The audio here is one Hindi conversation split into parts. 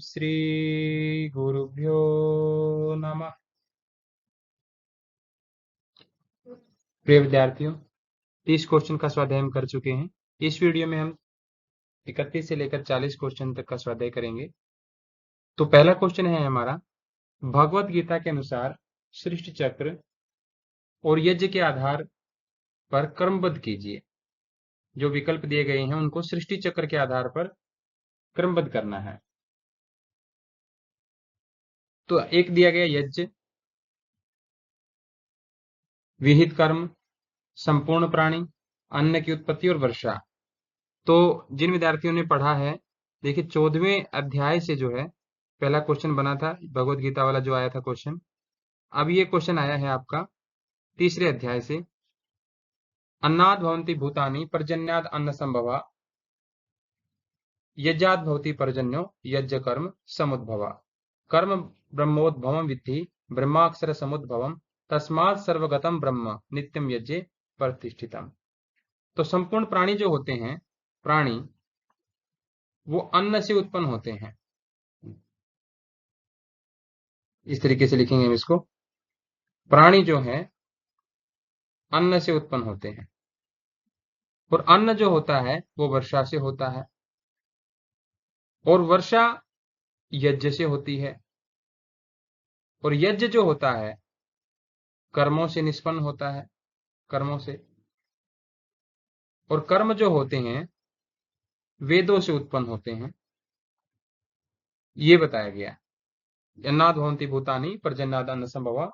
श्री गुरुभ्यो नमः। प्रिय विद्यार्थियों, 30 क्वेश्चन का स्वाध्याय हम कर चुके हैं। इस वीडियो में हम 31 से लेकर 40 क्वेश्चन तक का स्वाध्याय करेंगे। तो पहला क्वेश्चन है हमारा, भगवत गीता के अनुसार सृष्टि चक्र और यज्ञ के आधार पर क्रमबद्ध कीजिए। जो विकल्प दिए गए हैं उनको सृष्टि चक्र के आधार पर क्रमबद्ध करना है। तो एक दिया गया यज्ञ, विहित कर्म, संपूर्ण प्राणी, अन्न की उत्पत्ति और वर्षा। तो जिन विद्यार्थियों ने पढ़ा है, देखिए 14वें अध्याय से जो है पहला क्वेश्चन बना था, भगवत गीता वाला जो आया था क्वेश्चन। अब ये क्वेश्चन आया है आपका तीसरे अध्याय से, अन्नाद भवन्ति भूतानि पर्जन्याद अन्न संभवा यज्ञाद भवति पर्जन्यो यज्ञ कर्म समुद्भवा कर्म ब्रह्मोद्भवम विद्धि ब्रह्माक्षर समुद्भवम तस्मात् सर्वगतम ब्रह्म नित्यम यज्ञे प्रतिष्ठितम। तो संपूर्ण प्राणी जो होते हैं, प्राणी वो अन्न से उत्पन्न होते हैं। इस तरीके से लिखेंगे हम इसको, प्राणी जो है अन्न से उत्पन्न होते हैं और अन्न जो होता है वो वर्षा से होता है और वर्षा यज्ञ से होती है और यज्ञ जो होता है कर्मों से निष्पन्न होता है, कर्मों से। और कर्म जो होते हैं वेदों से उत्पन्न होते हैं, ये बताया गया। अन्नाद भवन्ति भूतानि पर्जन्याद अन्न संभवा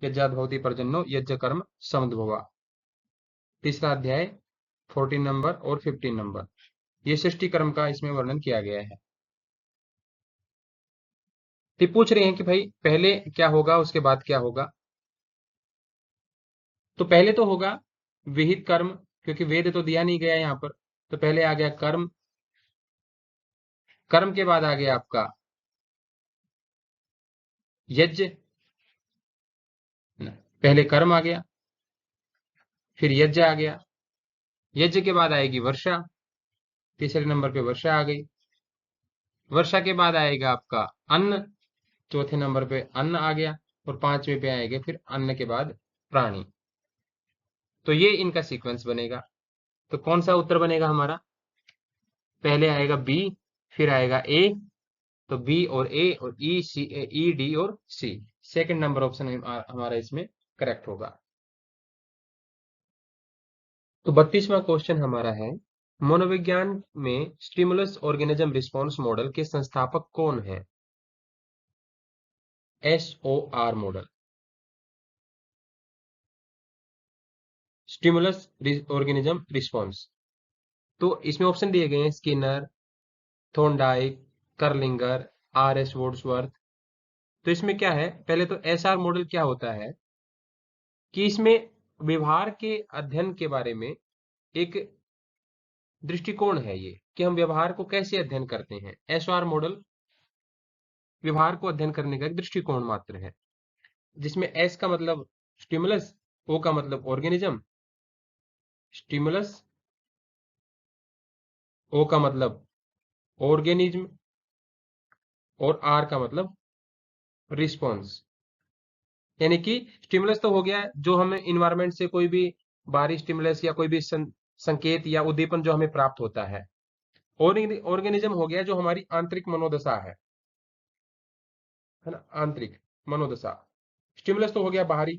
यज्ञाद भवति पर्जन्यो यज्ञ कर्म समुद्भवा। तीसरा अध्याय 14 नंबर और 15 नंबर, ये सृष्टि कर्म का इसमें वर्णन किया गया है। तो पूछ रहे हैं कि भाई पहले क्या होगा उसके बाद क्या होगा। तो पहले तो होगा विहित कर्म, क्योंकि वेद तो दिया नहीं गया यहाँ पर। तो पहले आ गया कर्म, कर्म के बाद आ गया आपका यज्ञ। पहले कर्म आ गया, फिर यज्ञ आ गया, यज्ञ के बाद आएगी वर्षा, तीसरे नंबर पे वर्षा आ गई। वर्षा के बाद आएगा आपका अन्न, चौथे नंबर पे अन्न आ गया और पांचवे पे आएगा फिर अन्न के बाद प्राणी। तो ये इनका सीक्वेंस बनेगा। तो कौन सा उत्तर बनेगा हमारा? पहले आएगा बी, फिर आएगा ए, तो बी और ए और ई सी, ई डी और सी, सेकंड नंबर ऑप्शन हमारा इसमें करेक्ट होगा। तो 32वां क्वेश्चन हमारा है, मनोविज्ञान में स्टिमुलस ऑर्गेनिज्म रिस्पॉन्स मॉडल के संस्थापक कौन है? SOR model, stimulus organism response. तो इसमें ऑप्शन दिए गए हैं स्किनर, थॉर्नडाइक, कर्लिंगर, RS वुड्सवर्थ। तो इसमें क्या है, पहले तो SR मॉडल क्या होता है कि इसमें व्यवहार के अध्ययन के बारे में एक दृष्टिकोण है, ये कि हम व्यवहार को कैसे अध्ययन करते हैं। SR मॉडल व्यवहार को अध्ययन करने का एक दृष्टिकोण मात्र है, जिसमें S का मतलब स्टिमुलस, O का मतलब ऑर्गेनिज्म, स्टिमुलस, O का मतलब ऑर्गेनिज्म और R का मतलब रिस्पॉन्स। यानी कि स्टिमुलस तो हो गया जो हमें इन्वायरमेंट से कोई भी बाहरी स्टिमुलस या कोई भी संकेत या उद्दीपन जो हमें प्राप्त होता है। ऑर्गेनिज्म हो गया जो हमारी आंतरिक मनोदशा है ना, आंतरिक मनोदशा। स्टिमुलस तो हो गया बाहरी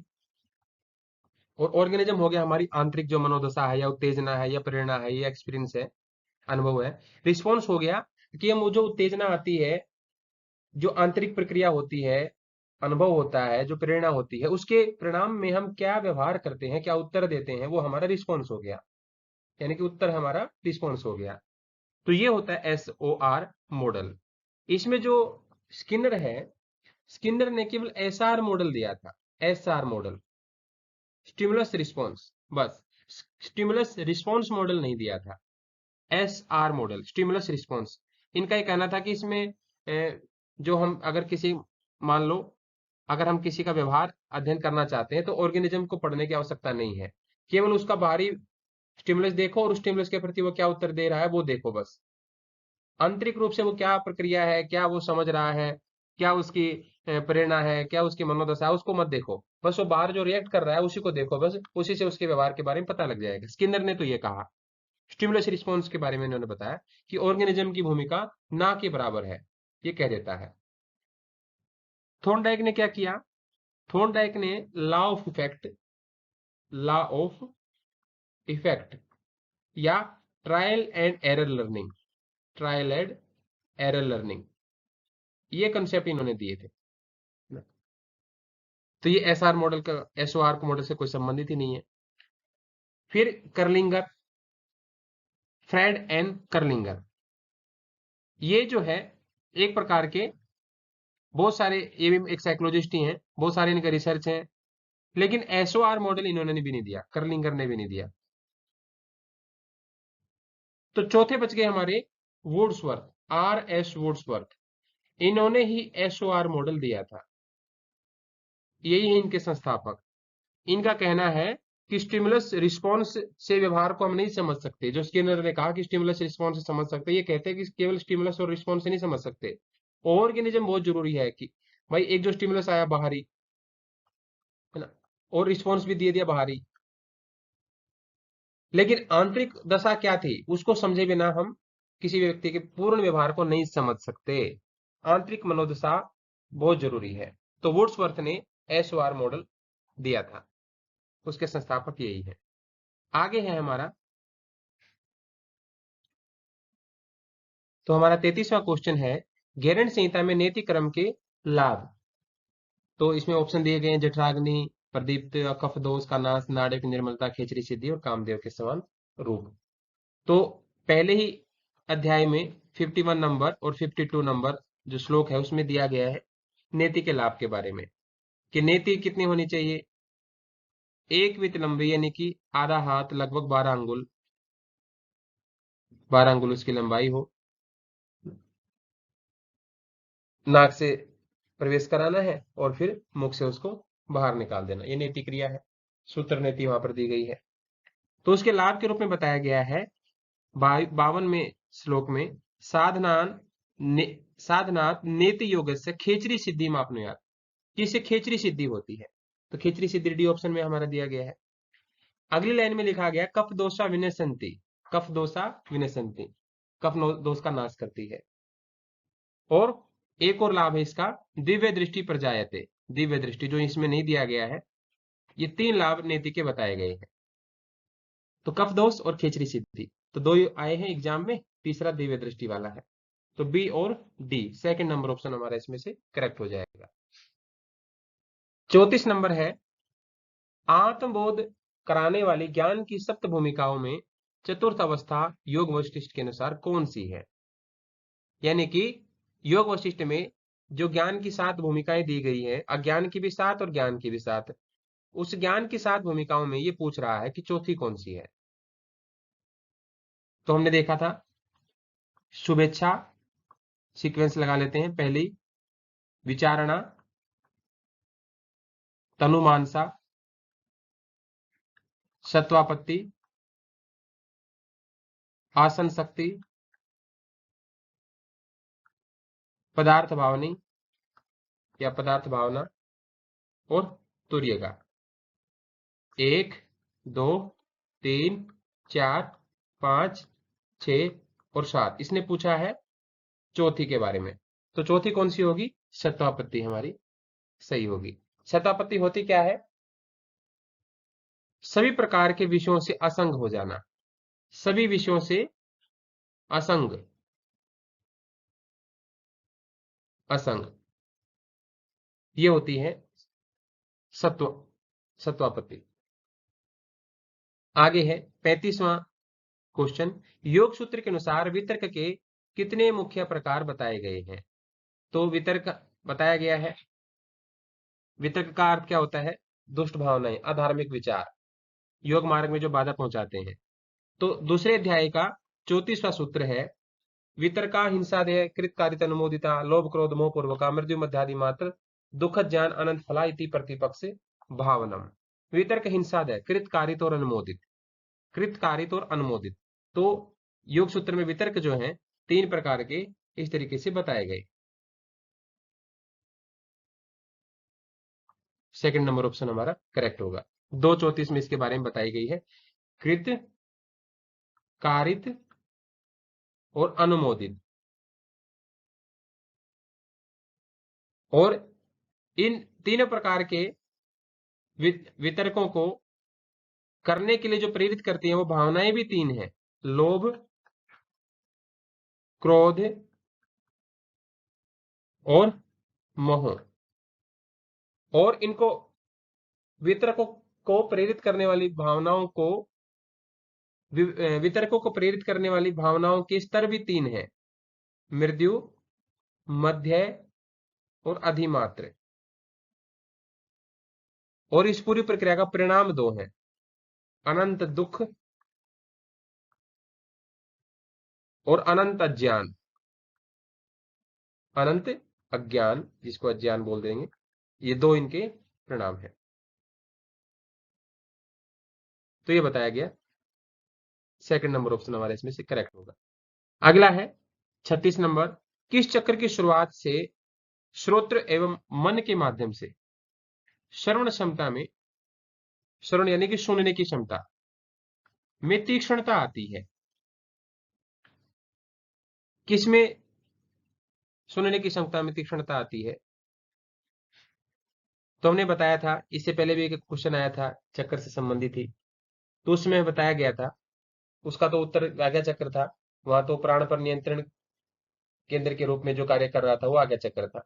और ऑर्गेनिज्म हो गया हमारी आंतरिक जो मनोदशा है या उत्तेजना है या प्रेरणा है या एक्सपीरियंस है, अनुभव है। रिस्पॉन्स हो गया कि हम जो उत्तेजना आती है, जो आंतरिक प्रक्रिया होती है, अनुभव होता है, जो प्रेरणा होती है, उसके परिणाम में हम क्या व्यवहार करते हैं, क्या उत्तर देते हैं, वो हमारा रिस्पॉन्स हो गया। यानी कि उत्तर हमारा रिस्पॉन्स हो गया। तो ये होता है SOR मॉडल। इसमें जो स्किनर है, स्किनर ने केवल SR मॉडल दिया था, SR मॉडल, स्टिमुलस रिस्पॉन्स, बस स्टिमुलस रिस्पॉन्स मॉडल नहीं दिया था। SR model, stimulus response. इनका ये कहना था कि इसमें जो हम अगर किसी, मान लो अगर हम किसी का व्यवहार अध्ययन करना चाहते हैं तो ऑर्गेनिज्म को पढ़ने की आवश्यकता नहीं है, केवल उसका बाहरी स्टिमुलस देखो और उस स्टिमुलस के प्रति वो क्या उत्तर दे रहा है वो देखो बस। आंतरिक रूप से वो क्या प्रक्रिया है, क्या वो समझ रहा है, क्या उसकी प्रेरणा है, क्या उसकी मनोदशा है, उसको मत देखो। बस वो बाहर जो रिएक्ट कर रहा है उसी को देखो, बस उसी से उसके व्यवहार के बारे में पता लग जाएगा। स्किनर ने तो ये कहा, स्टिमुलस रिस्पॉन्स के बारे में इन्होंने बताया कि ऑर्गेनिज्म की भूमिका ना के बराबर है, ये कह देता है। थॉर्नडाइक ने क्या किया? थॉर्नडाइक ने लॉ ऑफ इफेक्ट या ट्रायल एंड एरर लर्निंग ये कंसेप्ट इन्होंने दिए थे। तो ये एसआर मॉडल का, एसओआर मॉडल से कोई संबंधित ही नहीं है। फिर कर्लिंगर, फ्रेड एंड कर्लिंगर, ये जो है एक प्रकार के बहुत सारे, ये भी एक साइकोलॉजिस्ट ही हैं, बहुत सारे इनके रिसर्च हैं, लेकिन एसओआर मॉडल इन्होंने भी नहीं दिया, कर्लिंगर ने भी नहीं दिया। तो चौथे बच गए हमारे वुड्सवर्थ, R.S. वुड्सवर्थ, इन्होंने ही एसओआर मॉडल दिया था, यही है इनके संस्थापक। इनका कहना है कि स्टिमुलस रिस्पॉन्स से व्यवहार को हम नहीं समझ सकते। जो स्किनर ने कहा कि स्टिमुलस रिस्पॉन्स से समझ सकते, ये कहते हैं कि केवल स्टिमुलस और रिस्पॉन्स से नहीं समझ सकते, ऑर्गेनिज्म बहुत जरूरी है। कि भाई एक जो स्टिमुलस आया बाहरी, है ना, और रिस्पॉन्स भी दे दिया बाहरी, लेकिन आंतरिक दशा क्या थी उसको समझे बिना हम किसी व्यक्ति के पूर्ण व्यवहार को नहीं समझ सकते। आंतरिक मनोदशा बहुत जरूरी है। तो वुड्सवर्थ ने एसओआर मॉडल दिया था, उसके संस्थापक यही है। आगे है हमारा, तो हमारा 33वां क्वेश्चन है, गेरंड संहिता में नेति क्रम के लाभ। तो इसमें ऑप्शन दिए गए हैं, जठराग्नि, प्रदीप्त, कफ दोष का नाश, नाड़ियों की निर्मलता, खेचरी सिद्धि और कामदेव के समान रूप। तो पहले ही अध्याय में 51 नंबर और 52 नंबर जो श्लोक है उसमें दिया गया है नेति के लाभ के बारे में, कि नेति कितनी होनी चाहिए? एक वित्त लंबी, यानी कि आधा हाथ, लगभग 12 अंगुल, 12 अंगुल उसकी लंबाई हो। नाक से प्रवेश कराना है और फिर मुख से उसको बाहर निकाल देना, ये नेति क्रिया है। सूत्र नीति वहां पर दी गई है। तो उसके लाभ के रूप में बताया गया है 52 में श्लोक में, साधनान साधनात् नेति योग से खेचरी सिद्धि मापनुयात, किससे खेचरी सिद्धि होती है? तो खेचरी सिद्धि डी ऑप्शन में हमारा दिया गया है। अगली लाइन में लिखा गया कफ दोषा विनशंति, कफ दोषा विनशंति, कफ दोष का नाश करती है। और एक और लाभ है इसका, दिव्य दृष्टि प्रजायते, दिव्य दृष्टि जो इसमें नहीं दिया गया है। ये 3 लाभ नीति के बताए गए हैं। तो कफ दोष और खेचरी सिद्धि, तो 2 आए हैं एग्जाम में, तीसरा दिव्य दृष्टि वाला है। तो बी और डी, सेकंड नंबर ऑप्शन हमारा इसमें से करेक्ट हो जाएगा। 34 नंबर है, आत्मबोध कराने वाली ज्ञान की सप्त भूमिकाओं में चतुर्थ अवस्था योग वशिष्ठ के अनुसार कौन सी है? यानी कि योग वशिष्ठ में जो ज्ञान की 7 भूमिकाएं दी गई है, अज्ञान की भी 7 और ज्ञान की भी 7, उस ज्ञान की 7 भूमिकाओं में ये पूछ रहा है कि चौथी कौन सी है। तो हमने देखा था शुभेच्छा, सीक्वेंस लगा लेते हैं, पहली विचारणा, तनुमानसा, सत्वापत्ति, आसन शक्ति, पदार्थ भावनी या पदार्थ भावना और तुर्यगा। 1, 2, 3, 4, 5, 6 और 7, इसने पूछा है चौथी के बारे में। तो चौथी कौन सी होगी? सत्वापत्ति हमारी सही होगी। सत्वापत्ति होती क्या है? सभी प्रकार के विषयों से असंग हो जाना, सभी विषयों से असंग, असंग, ये होती है सत्व, सत्वापत्ति। आगे है 35वां क्वेश्चन, योग सूत्र के अनुसार वितर्क के कितने मुख्य प्रकार बताए गए हैं? तो वितर्क बताया गया है, वितर्क का अर्थ क्या होता है? दुष्ट भावनाएं, अधार्मिक विचार, योग मार्ग में जो बाधा पहुंचाते हैं। तो दूसरे अध्याय का 34वां सूत्र है, वितर्का हिंसादेह कृतकारित अनुमोदिता लोभ क्रोध मोह पूर्वका मृत्यु मध्यादि मात्र दुखद ज्ञान अनंत फला इति प्रतिपक्ष भावनम। वितर्क हिंसादेह कृतकारित और अनुमोदित, कृतकारित और अनुमोदित। तो योग सूत्र में वितर्क जो है 3 प्रकार के इस तरीके से बताए गए। सेकंड नंबर ऑप्शन हमारा करेक्ट होगा। 234 में इसके बारे में बताई गई है, कृत, कारित और अनुमोदित। और इन तीनों प्रकार के वितरकों को करने के लिए जो प्रेरित करती हैं वो भावनाएं भी 3 हैं, लोभ, क्रोध और मोह। और इनको वितरकों को प्रेरित करने वाली भावनाओं को वितरकों को प्रेरित करने वाली भावनाओं के स्तर भी 3 हैं, मृदु, मध्य और अधिमात्र। और इस पूरी प्रक्रिया का परिणाम 2 है, अनंत दुख और अनंत अज्ञान। अनंत अज्ञान, जिसको अज्ञान बोल देंगे, ये 2 इनके परिणाम है। तो ये बताया गया, सेकंड नंबर ऑप्शन हमारे इसमें से करेक्ट होगा। अगला है 36 नंबर, किस चक्र की शुरुआत से श्रोत्र एवं मन के माध्यम से श्रवण क्षमता में, श्रवण यानी कि सुनने की क्षमता में तीक्ष्णता आती है? किसमें सुनने की क्षमता में तीक्ष्णता आती है? तो हमने बताया था, इससे पहले भी एक क्वेश्चन आया था चक्र से संबंधित ही, तो उसमें बताया गया था, उसका तो उत्तर आज्ञा चक्र था। वहां तो प्राण पर नियंत्रण केंद्र के रूप में जो कार्य कर रहा था वो आज्ञा चक्र था।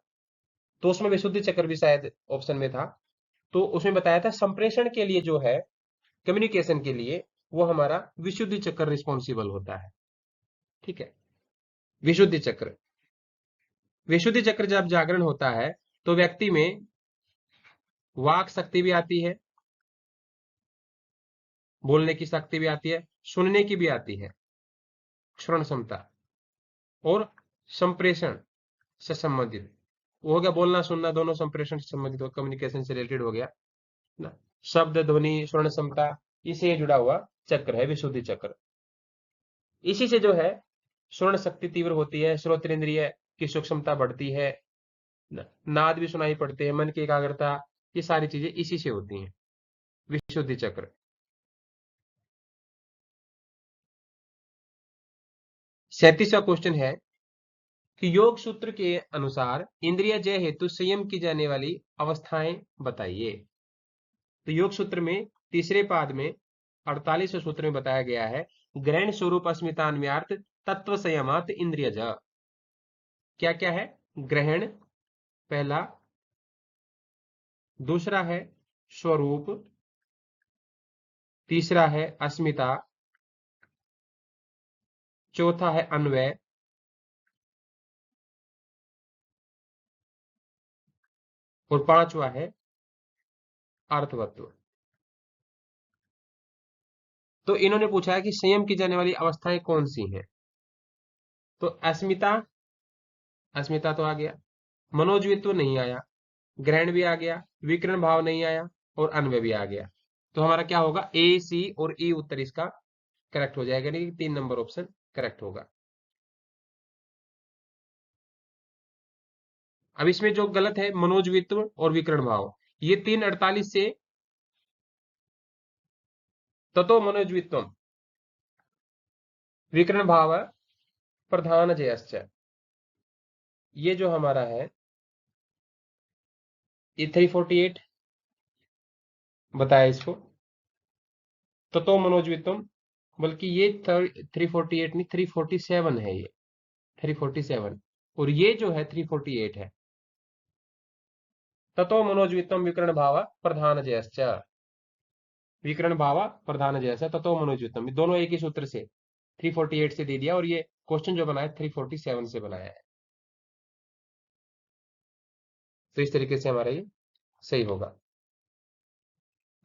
तो उसमें विशुद्धि चक्र भी शायद ऑप्शन में था। तो उसमें बताया था संप्रेषण के लिए जो है, कम्युनिकेशन के लिए, वो हमारा विशुद्धि चक्र रिस्पॉन्सिबल होता है। ठीक है, विशुद्धि चक्र। विशुद्धि चक्र जब जागरण होता है तो व्यक्ति में वाक शक्ति भी आती है, बोलने की शक्ति भी आती है, सुनने की भी आती है, श्रवण क्षमता, और संप्रेषण से संबंधित वो हो गया, बोलना सुनना दोनों संप्रेषण से संबंधित हो, कम्युनिकेशन से रिलेटेड हो गया ना। शब्द, ध्वनि, श्रवण क्षमता, इसे जुड़ा हुआ चक्र है विशुद्धि चक्र। इसी से जो है श्रवण शक्ति तीव्र होती है, श्रोत्र इंद्रिय की सूक्ष्मता बढ़ती है, नाद भी सुनाई पड़ते हैं, मन की एकाग्रता, ये सारी चीजें इसी से होती हैं, विशुद्धि चक्र। 37वां क्वेश्चन है कि योग सूत्र के अनुसार इंद्रिय जय हेतु संयम की जाने वाली अवस्थाएं बताइए। तो योग सूत्र में तीसरे पाद में 48वें सूत्र में बताया गया है, ग्रहण स्वरूप अस्मितान्व्यार्थ तत्व संयमात इंद्रिय ज। क्या क्या है? ग्रहण पहला, दूसरा है स्वरूप, तीसरा है अस्मिता, चौथा है अन्वय, और पांचवा है अर्थवत्व। तो इन्होंने पूछा है कि संयम की जाने वाली अवस्थाएं कौन सी हैं। तो अस्मिता, अस्मिता तो आ गया, मनोजवित्व नहीं आया, ग्रहण भी आ गया, विकर्ण भाव नहीं आया, और अन्वय भी आ गया। तो हमारा क्या होगा, ए, सी और ई उत्तर इसका करेक्ट हो जाएगा, यानी कि 3 नंबर ऑप्शन करेक्ट होगा। अब इसमें जो गलत है, मनोजवित्व और विकर्ण भाव, ये 348 से ततो मनोजवित्व विकर्ण भाव प्रधान जयश्च, ये जो हमारा है ये 348 बताया इसको, ततो मनोजवित्व, बल्कि ये 348 नहीं, 347 है ये, 347, और ये जो है 348 है। ततो मनोजवित्तम विकर्ण भाव प्रधान जयश्च, विकर्ण भाव प्रधान जयश्च ततो मनोजवित्तम, दोनों एक ही सूत्र से 348 से दे दिया, और ये क्वेश्चन जो बनाया 347 से बनाया है। तो इस तरीके से हमारा ये सही होगा।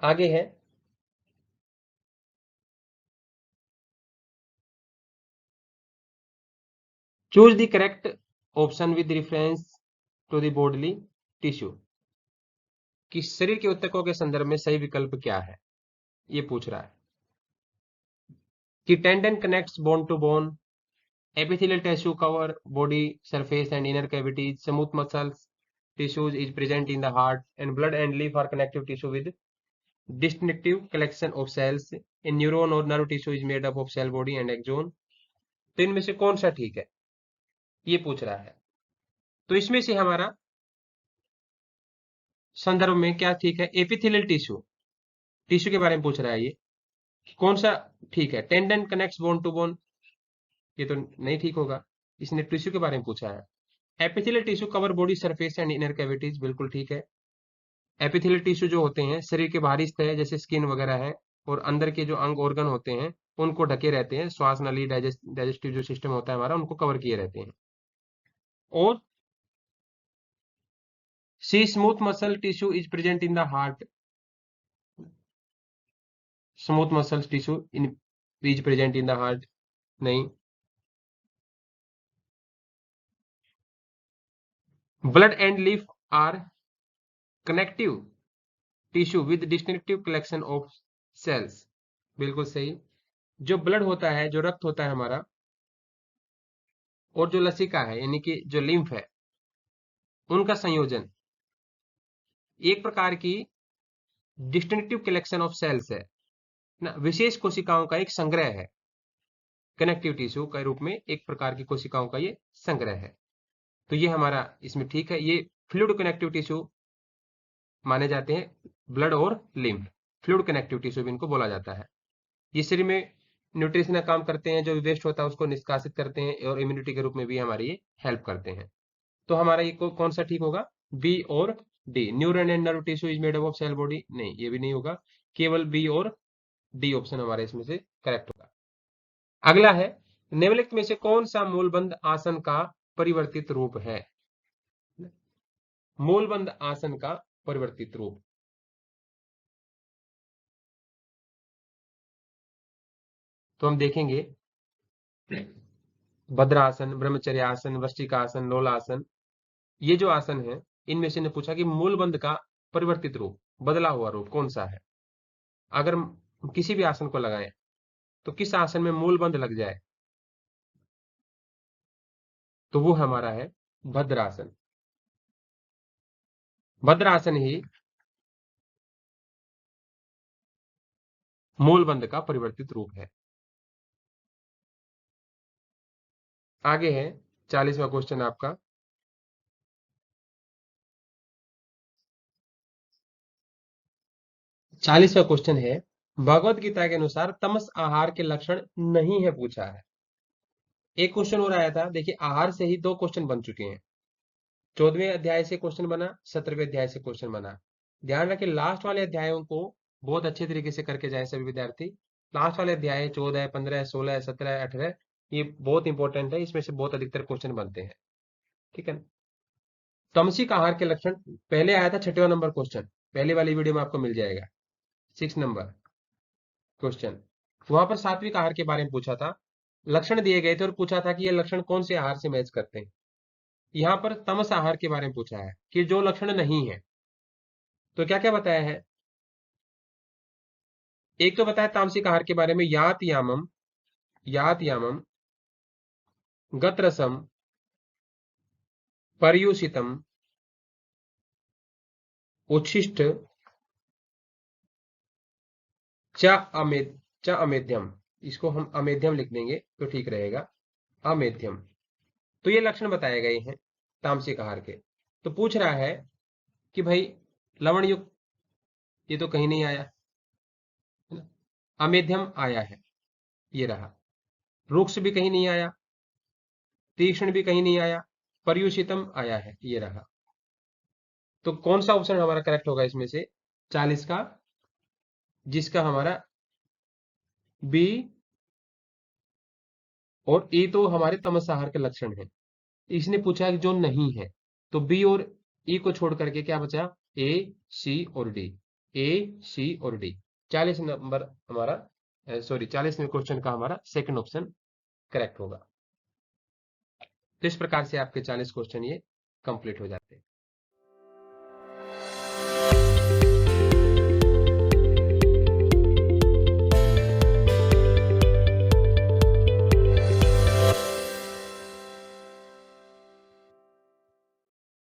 आगे है choose the correct option with reference to the bodily tissue, कि शरीर के ऊतकों के संदर्भ में सही विकल्प क्या है, ये पूछ रहा है। कि tendon connects bone to bone, epithelial tissue cover body surface and inner cavities. Smooth muscles tissues is present in the heart, and blood and lymph are connective tissue with distinctive collection of cells. A neuron or nerve tissue is made up of cell body and axon. तो इनमें से कौन सा ठीक है, ये पूछ रहा है। तो इसमें से हमारा संदर्भ में क्या ठीक है, एपिथेलियल टिश्यू, टिश्यू के बारे में पूछ रहा है, ये कौन सा ठीक है। Tendon connects bone to bone, ये तो नहीं ठीक होगा, इसने टिश्यू के बारे में पूछा है। Epithelial tissue cover body surface and inner cavities, बिल्कुल ठीक है। एपिथेलियल टिश्यू जो होते हैं शरीर के बाहरी सतह जैसे स्किन वगैरह है, और अंदर के जो अंग ऑर्गन होते हैं उनको ढके रहते हैं, श्वास नली डाइजेस्टिव जो सिस्टम होता है हमारा, उनको कवर किए रहते हैं। और C smooth muscle tissue is present in the heart, smooth muscle tissue is present in the heart, नहीं। Blood and lymph are connective tissue with distinctive collection of cells, बिल्कुल सही। जो ब्लड होता है, जो रक्त होता है हमारा, और जो लसिका है यानी कि जो लिम्फ है, उनका संयोजन एक प्रकार की डिस्टिंक्टिव कलेक्शन ऑफ सेल्स है ना, विशेष कोशिकाओं का एक संग्रह है। कनेक्टिव टिश्यू के रूप में एक प्रकार की कोशिकाओं का ये संग्रह है। तो ये हमारा इसमें ठीक है। ये फ्लूइड कनेक्टिव टिश्यू माने जाते हैं, ब्लड और लिम्फ फ्लूइड कनेक्टिव टिश्यू भी इनको बोला जाता है। ये शरीर में न्यूट्रिशन का काम करते हैं, जो वेस्ट होता है उसको निष्कासित करते हैं, और इम्यूनिटी के रूप में भी हमारी ये हेल्प करते हैं। तो हमारा ये कौन सा ठीक होगा, बी और D. Neuron and nerve tissue is made up of cell body, नहीं ये भी नहीं होगा, केवल बी और डी ऑप्शन हमारे इसमें से करेक्ट होगा। अगला है, निम्नलिखित में से कौन सा मूलबंध आसन का परिवर्तित रूप है। मूलबंध आसन का परिवर्तित रूप, तो हम देखेंगे भद्रासन, ब्रह्मचर्य आसन, वृश्चिकासन, लोलासन, ये जो आसन है इनमें से ने पूछा कि मूलबंध का परिवर्तित रूप, बदला हुआ रूप कौन सा है। अगर किसी भी आसन को लगाएं तो किस आसन में मूलबंध लग जाए, तो वो हमारा है भद्रासन। भद्रासन ही मूलबंध का परिवर्तित रूप है। आगे है 40वां क्वेश्चन आपका। 40वां क्वेश्चन है, भगवत गीता के अनुसार तमस आहार के लक्षण नहीं है पूछा है। एक क्वेश्चन और आया था, देखिए आहार से ही दो क्वेश्चन बन चुके हैं। 14वें अध्याय से क्वेश्चन बना, 17वें अध्याय से क्वेश्चन बना। ध्यान रखें लास्ट वाले अध्यायों को बहुत अच्छे तरीके से करके जाए सभी विद्यार्थी। लास्ट वाले अध्याय 14, 15, 16, 17, 18 ये बहुत इंपॉर्टेंट है, इसमें से बहुत अधिकतर क्वेश्चन बनते हैं, ठीक है। तमसिक आहार के लक्षण पहले आया था, 6वां नंबर क्वेश्चन पहले वाली वीडियो में आपको मिल जाएगा, 6 नंबर क्वेश्चन। वहां पर सात्विक आहार के बारे में पूछा था, लक्षण दिए गए थे और पूछा था कि ये लक्षण कौन से आहार से मैच करते हैं। यहाँ पर तमस आहार के बारे में पूछा है कि जो लक्षण नहीं है, तो क्या क्या बताया है। एक तो बताया तामसिक आहार के बारे में, यात यामम, गतरसम, पर्युषितम, उच्छिष्ट, च अमेध, च अमेध्यम, इसको हम अमेध्यम लिख देंगे तो ठीक रहेगा, अमेध्यम। तो ये लक्षण बताए गए हैं तामसिक आहार के। तो पूछ रहा है कि भाई लवण युक्त, ये तो कहीं नहीं आया है ना, अमेध्यम आया है, ये रहा। रुक्ष भी कहीं नहीं आया, तीक्ष्ण भी कहीं नहीं आया, पर्युषितम आया है, ये रहा। तो कौन सा ऑप्शन हमारा करेक्ट होगा इसमें से 40 का, जिसका हमारा बी और ए तो हमारे तमस आहार के लक्षण है। इसने पूछा कि जो नहीं है, तो बी और ई को छोड़ करके क्या बचा, ए, सी और डी, ए, सी और डी। 40 नंबर हमारा, सॉरी 40वें क्वेश्चन का हमारा सेकंड ऑप्शन करेक्ट होगा। तो इस प्रकार से आपके 40 क्वेश्चन ये कंप्लीट हो जाते हैं।